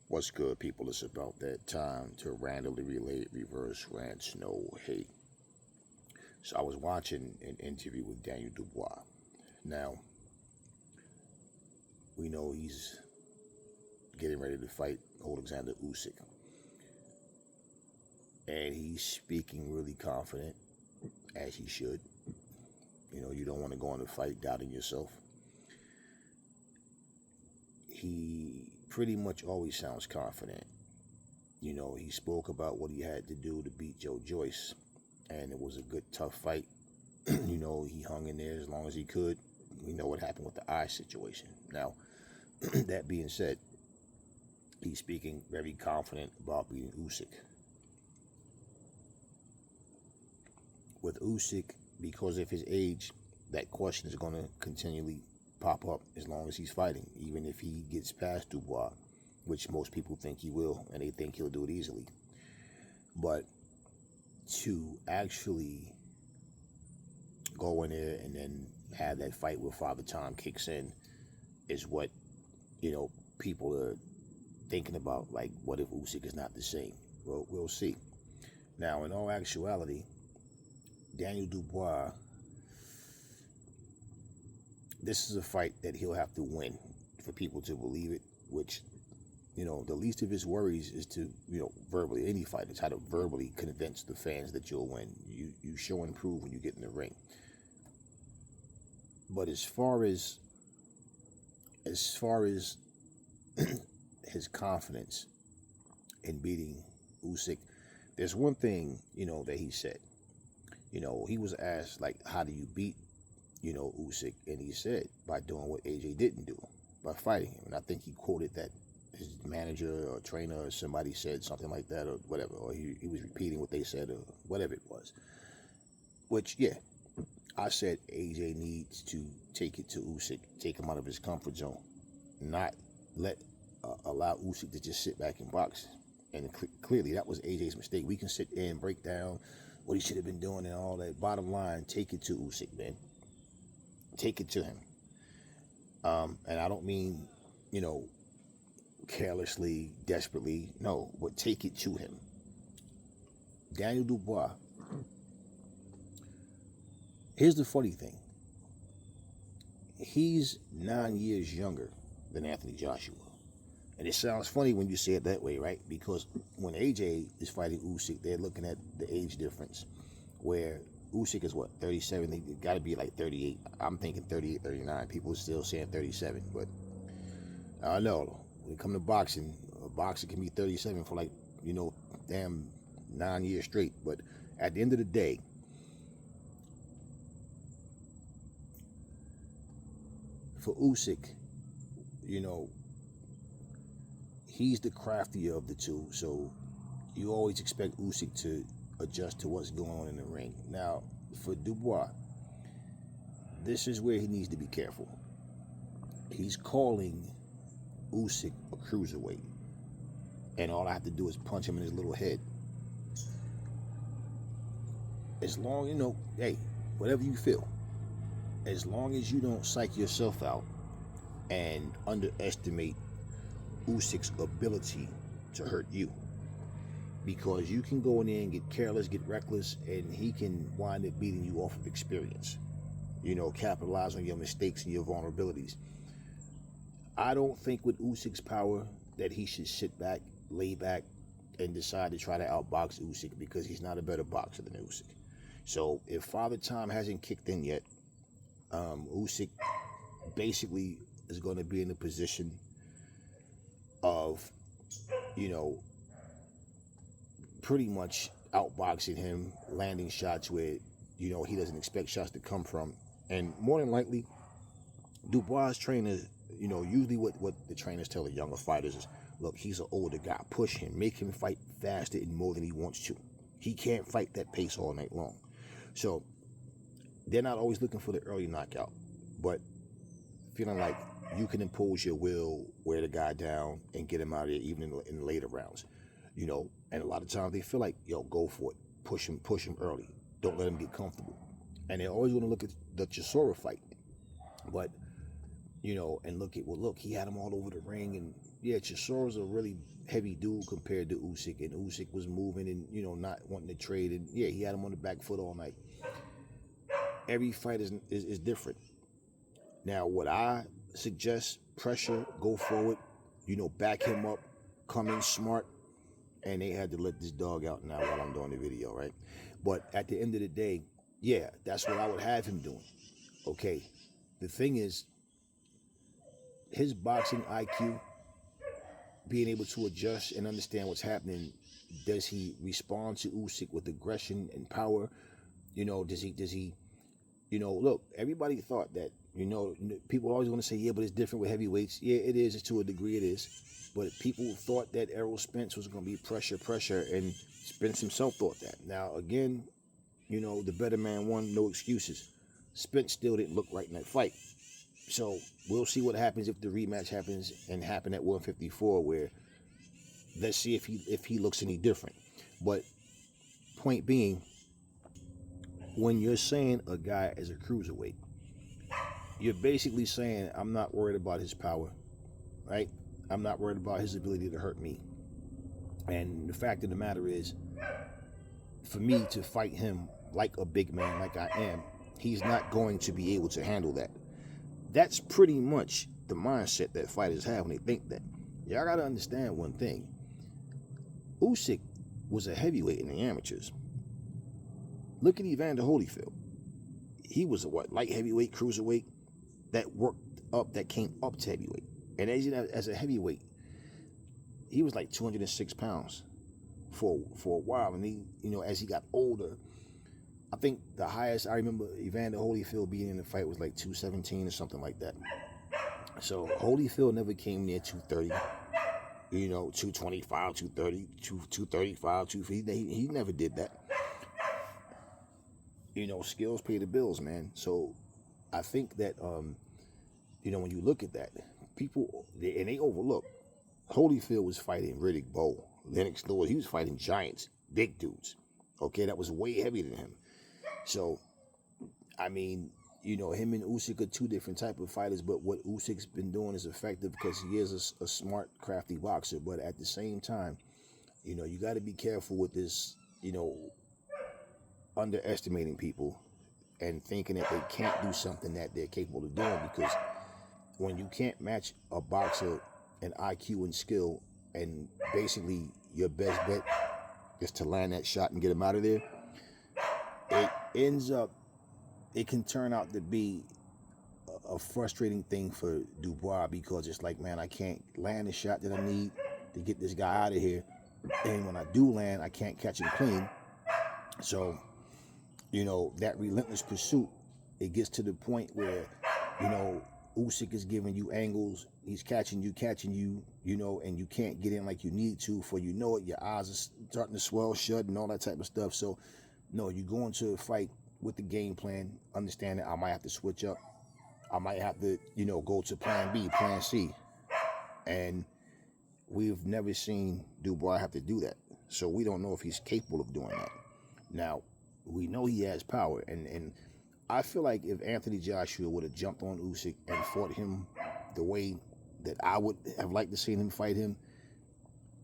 What's good, people? It's about that time to randomly relate reverse rants, no hate. So I was watching an interview with Daniel Dubois. Now, we know he's getting ready to fight Alexander Usyk. And he's speaking really confident, as he should. You know, you don't want to go in a fight doubting yourself. He pretty much always sounds confident. You know, he spoke about what he had to do to beat Joe Joyce, and it was a good, tough fight. You know, he hung in there as long as he could. We know what happened with the eye situation. Now, that being said, he's speaking very confident about beating Usyk. With Usyk, because of his age, that question is going to continually pop up as long as he's fighting, even if he gets past Dubois, which most people think he will, and they think he'll do it easily. But to actually go in there and then have that fight where Father Time kicks in is what, people are thinking about. Like, what if Usyk is not the same? Well, we'll see. Now, in all actuality, Daniel Dubois, this is a fight that he'll have to win for people to believe it, which, the least of his worries is to, verbally, any fight is how to verbally convince the fans that you'll win. You show and prove when you get in the ring. But as far as his confidence in beating Usyk, there's one thing, that he said. He was asked, like, how do you beat, Usyk? And he said, by doing what AJ didn't do, by fighting him. And I think he quoted that his manager or trainer or somebody said something like that or whatever, or he was repeating what they said or whatever it was. Which, yeah, I said AJ needs to take it to Usyk, take him out of his comfort zone, not allow Usyk to just sit back and box. And clearly that was AJ's mistake. We can sit there and break down what he should have been doing and all that. Bottom line, take it to Usyk, man. Take it to him. And I don't mean, carelessly, desperately. No, but take it to him. Daniel Dubois. Here's the funny thing. He's 9 years younger than Anthony Joshua. And it sounds funny when you say it that way, right? Because when AJ is fighting Usyk, they're looking at the age difference, where Usyk is what, 37? They got to be like 38. I'm thinking 38, 39. People are still saying 37, but I don't know. When it comes to boxing, a boxer can be 37 for like, damn 9 years straight. But at the end of the day, for Usyk, he's the craftier of the two, so you always expect Usyk to adjust to what's going on in the ring. Now, for Dubois, this is where he needs to be careful. He's calling Usyk a cruiserweight, and all I have to do is punch him in his little head. As long, hey, whatever you feel, as long as you don't psych yourself out and underestimate Usyk's ability to hurt you, because you can go in there and get careless, get reckless, and he can wind up beating you off of experience. Capitalize on your mistakes and your vulnerabilities. I don't think with Usyk's power that he should sit back, lay back, and decide to try to outbox Usyk, because he's not a better boxer than Usyk. So if Father Time hasn't kicked in yet, Usyk basically is going to be in a position of, pretty much outboxing him, landing shots where, he doesn't expect shots to come from. And more than likely, Dubois' trainers, usually what the trainers tell the younger fighters is, look, he's an older guy. Push him. Make him fight faster and more than he wants to. He can't fight that pace all night long. So they're not always looking for the early knockout, but feeling like you can impose your will, wear the guy down, and get him out of there even in the later rounds. And a lot of times they feel like, go for it. Push him early. Don't let him get comfortable. And they're always going to look at the Chisora fight. But, and look, he had him all over the ring, and yeah, Chisora's a really heavy dude compared to Usyk, and Usyk was moving and not wanting to trade, and yeah, he had him on the back foot all night. Every fight is different. Now, what I suggest, pressure, go forward, back him up, come in smart, and they had to let this dog out now while I'm doing the video, right? But at the end of the day, yeah, that's what I would have him doing. Okay, the thing is, his boxing IQ, being able to adjust and understand what's happening, does he respond to Usyk with aggression and power? Does he look, everybody thought that, people always want to say, yeah, but it's different with heavyweights. Yeah, it is, to a degree it is. But people thought that Errol Spence was going to be pressure, and Spence himself thought that. Now, again, the better man won, no excuses. Spence still didn't look right in that fight. So we'll see what happens if the rematch happens at 154, where let's see if he looks any different. But point being, when you're saying a guy is a cruiserweight, you're basically saying I'm not worried about his power, right? I'm not worried about his ability to hurt me. And the fact of the matter is, for me to fight him like a big man, like I am, he's not going to be able to handle that. That's pretty much the mindset that fighters have when they think that. Y'all got to understand one thing. Usyk was a heavyweight in the amateurs. Look at Evander Holyfield. He was a light heavyweight, cruiserweight, that worked up, that came up to heavyweight. And as a heavyweight, he was like 206 pounds for a while. And he, as he got older, I think the highest I remember Evander Holyfield being in the fight was like 217 or something like that. So Holyfield never came near 230, 225, 230, 235, 250. He never did that. Skills pay the bills, man. So I think that, when you look at that, people, and they overlook, Holyfield was fighting Riddick Bowe, Lennox Lewis. He was fighting giants, big dudes, okay, that was way heavier than him. So, I mean, him and Usyk are two different type of fighters, but what Usyk's been doing is effective because he is a smart, crafty boxer. But at the same time, you got to be careful with this, underestimating people and thinking that they can't do something that they're capable of doing, because when you can't match a boxer in IQ and skill, and basically your best bet is to land that shot and get him out of there, it can turn out to be a frustrating thing for Dubois, because it's like, man, I can't land the shot that I need to get this guy out of here, and when I do land, I can't catch him clean. So, that relentless pursuit, it gets to the point where, Usyk is giving you angles, he's catching you, and you can't get in like you need to. For it, your eyes are starting to swell shut and all that type of stuff. So, no, you go into a fight with the game plan, understand that I might have to switch up. I might have to, go to plan B, plan C. And we've never seen Dubois have to do that. So we don't know if he's capable of doing that. Now, we know he has power, and I feel like if Anthony Joshua would have jumped on Usyk and fought him the way that I would have liked to see him fight him,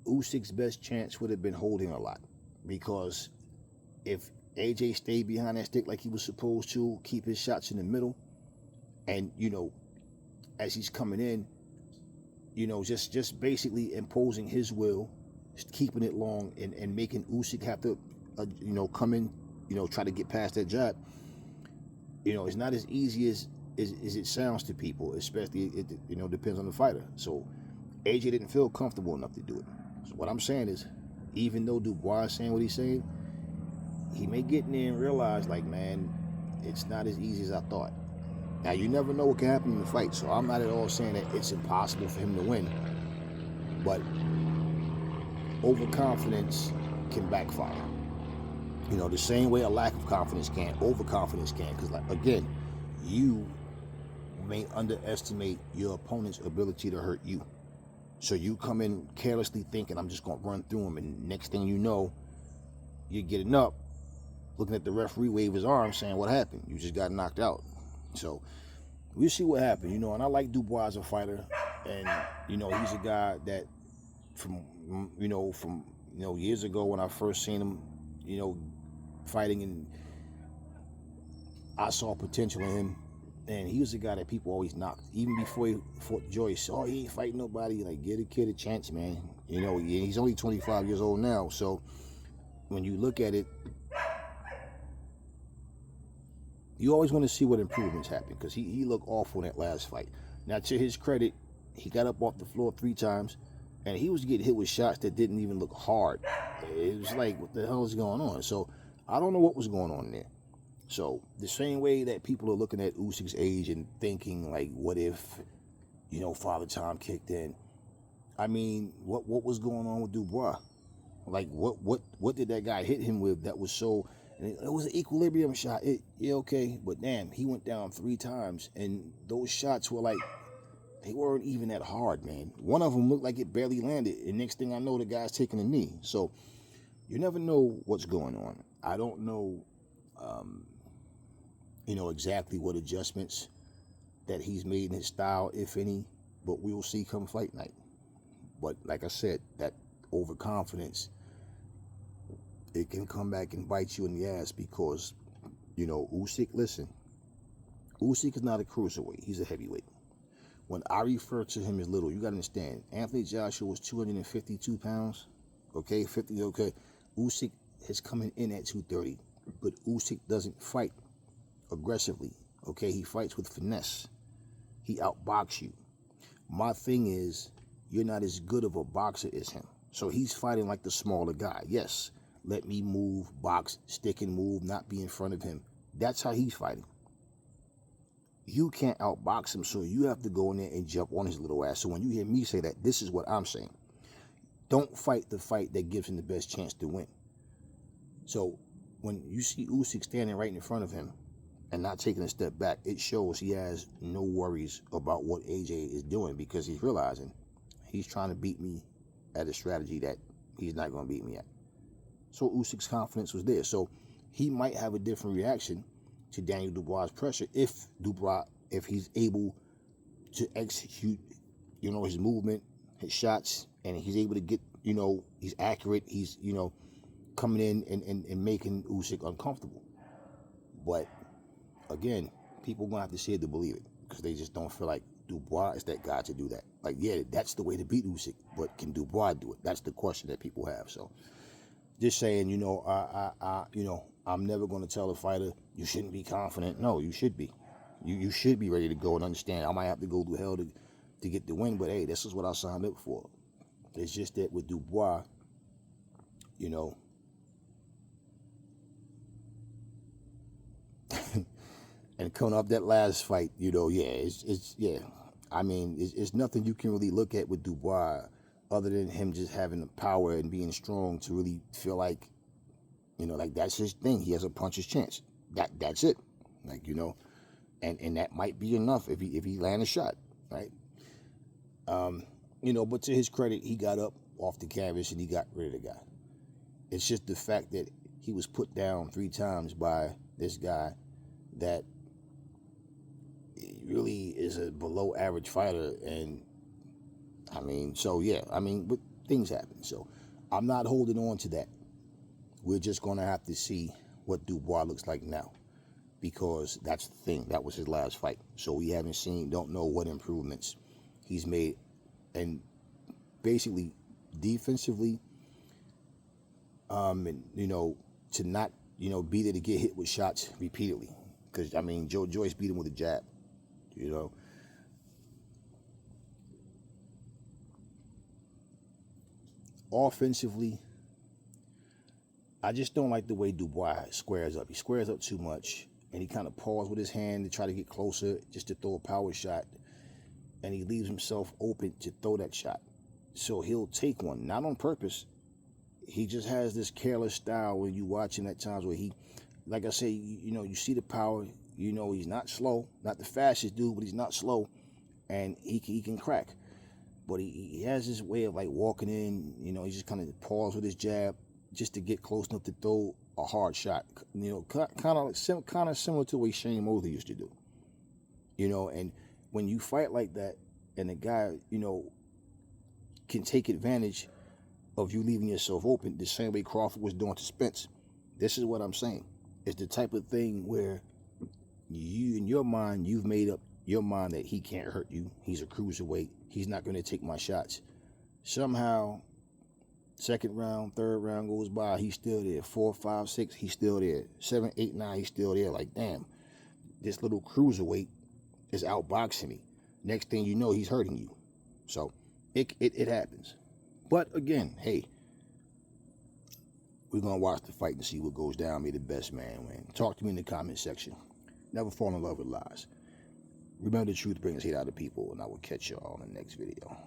Usyk's best chance would have been holding a lot. Because if AJ stayed behind that stick like he was supposed to, keep his shots in the middle, and, as he's coming in, just basically imposing his will, keeping it long, and making Usyk have to, come in, try to get past that jab. It's not as easy as it sounds to people, especially, it depends on the fighter. So AJ didn't feel comfortable enough to do it. So what I'm saying is, even though Dubois is saying what he's saying, he may get in there and realize, like, man, it's not as easy as I thought. Now, you never know what can happen in the fight, so I'm not at all saying that it's impossible for him to win. But overconfidence can backfire. The same way a lack of confidence can, overconfidence can. Because, like, again, you may underestimate your opponent's ability to hurt you. So you come in carelessly thinking, I'm just going to run through him. And next thing you know, you're getting up, looking at the referee wave his arm, saying, what happened? You just got knocked out. So we'll see what happens, you know. And I like Dubois as a fighter, and you know, he's a guy that from years ago when I first seen him, you know, fighting, and I saw potential in him. And he was a guy that people always knocked, even before he fought Joyce. Oh, he ain't fighting nobody. Like, give a kid a chance, man. You know, he's only 25 years old now. So when you look at it, you always want to see what improvements happen, because he looked awful in that last fight. Now, to his credit, he got up off the floor 3 times, and he was getting hit with shots that didn't even look hard. It was like, what the hell is going on? So I don't know what was going on there. So the same way that people are looking at Usyk's age and thinking, like, what if, you know, Father Time kicked in? I mean, what was going on with Dubois? Like, what did that guy hit him with that was so? And it was an equilibrium shot. Yeah, okay, but damn, he went down 3 times, and those shots were like, they weren't even that hard, man. One of them looked like it barely landed, and next thing I know, the guy's taking a knee. So you never know what's going on. I don't know, you know, exactly what adjustments that he's made in his style, if any, but we will see come fight night. But like I said, that overconfidence, it can come back and bite you in the ass, because, you know, Usyk, listen, Usyk is not a cruiserweight. He's a heavyweight. When I refer to him as little, you got to understand, Anthony Joshua was 252 pounds, okay, 50, okay. Usyk is coming in at 230, but Usyk doesn't fight aggressively, okay? He fights with finesse. He outboxes you. My thing is, you're not as good of a boxer as him. So he's fighting like the smaller guy. Yes, let me move, box, stick and move, not be in front of him. That's how he's fighting. You can't outbox him, so you have to go in there and jump on his little ass. So when you hear me say that, this is what I'm saying. Don't fight the fight that gives him the best chance to win. So when you see Usyk standing right in front of him and not taking a step back, it shows he has no worries about what AJ is doing, because he's realizing he's trying to beat me at a strategy that he's not going to beat me at. So Usyk's confidence was there. So he might have a different reaction to Daniel Dubois' pressure if he's able to execute, you know, his movement, his shots, and he's able to get, you know, he's accurate, he's, you know, coming in and making Usyk uncomfortable. But again, people are going to have to see it to believe it, because they just don't feel like Dubois is that guy to do that. Like, yeah, that's the way to beat Usyk, but can Dubois do it? That's the question that people have. So just saying, you know, you know, I'm never going to tell a fighter you shouldn't be confident. No, you should be. You should be ready to go and understand. I might have to go through hell to get the win, but hey, this is what I signed up for. It's just that with Dubois, you know, and coming up that last fight, you know, yeah, it's yeah. I mean, it's nothing you can really look at with Dubois other than him just having the power and being strong to really feel like, you know, like that's his thing. He has a puncher's chance. That's it. Like, you know, and that might be enough if he land a shot, right? You know, but to his credit, he got up off the canvas and he got rid of the guy. It's just the fact that he was put down 3 times by this guy that really is a below average fighter. And I mean, so yeah, I mean, but things happen. So I'm not holding on to that. We're just going to have to see what Dubois looks like now, because that's the thing. That was his last fight. So we haven't seen, don't know what improvements he's made. And basically, defensively, and, you know, to not, you know, be there to get hit with shots repeatedly. Because, I mean, Joyce beat him with a jab, you know. Offensively, I just don't like the way Dubois squares up. He squares up too much, and he kind of paws with his hand to try to get closer just to throw a power shot, and he leaves himself open to throw that shot. So he'll take one, not on purpose. He just has this careless style when you watch him at times where he, like I say, you know, you see the power, you know, he's not slow, not the fastest dude, but he's not slow, and he can crack. But he has this way of like walking in, you know, he just kind of paws with his jab just to get close enough to throw a hard shot. You know, kind of similar to what Shane Mosley used to do. You know, and when you fight like that, and the guy, you know, can take advantage of you leaving yourself open, the same way Crawford was doing to Spence. This is what I'm saying. It's the type of thing where you, in your mind, you've made up your mind that he can't hurt you. He's a cruiserweight. He's not going to take my shots. Somehow, second round, third round goes by, he's still there. 4, 5, 6, he's still there. 7, 8, 9, he's still there. Like, damn, this little cruiserweight is outboxing me. Next thing you know, he's hurting you. So it happens. But again, hey, we're going to watch the fight and see what goes down. May the best man win. Talk to me in the comment section. Never fall in love with lies. Remember, the truth brings hate out of people, and I will catch y'all in the next video.